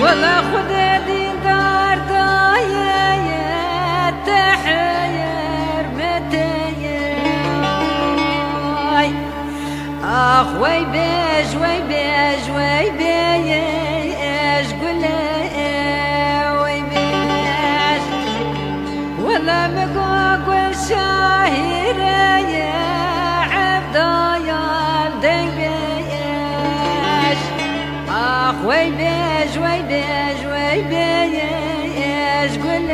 والله خذ ديدار ضايع تحير متياي اخ ويبيج ويبيج ويبيج قول ويبيج والله مقوق والشاهر يا عبد ديبيج اخ ويبيج ويبيج ويبيج قول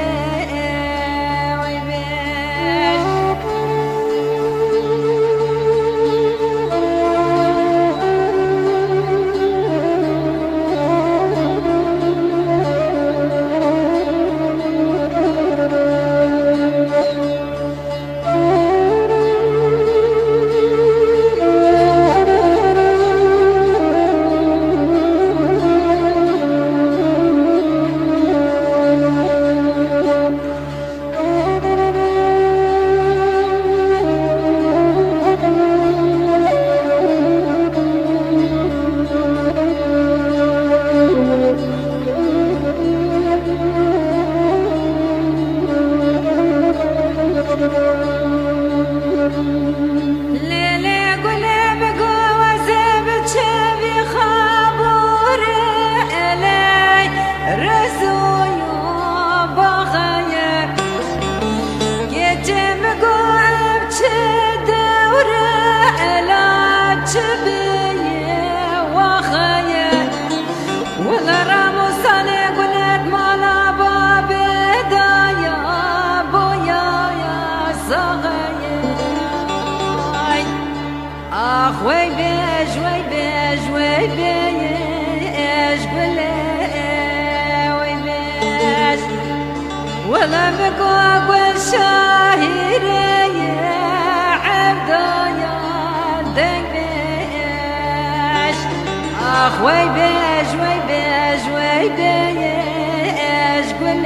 ويبيج ويبيج ويبيج قول ويبيج والله مقوق والشاهر يا عبد ديبيج اخ ويبيج ويبيج ويبيج قول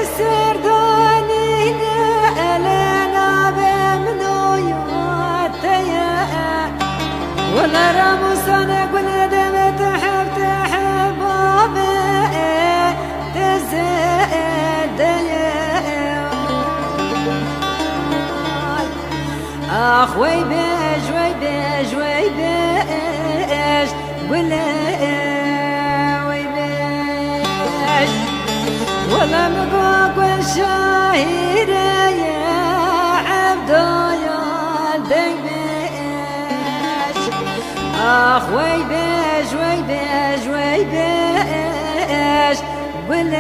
السرداني لنا بمنوياتي ولا راموس انا قول دم تحب تزيد اخ ويبيج ويبيج ويبيج قول ويبيج والله مقوق والشاهر يا عبد ديبيج اخ ويبيج ويبيج ويبيج قول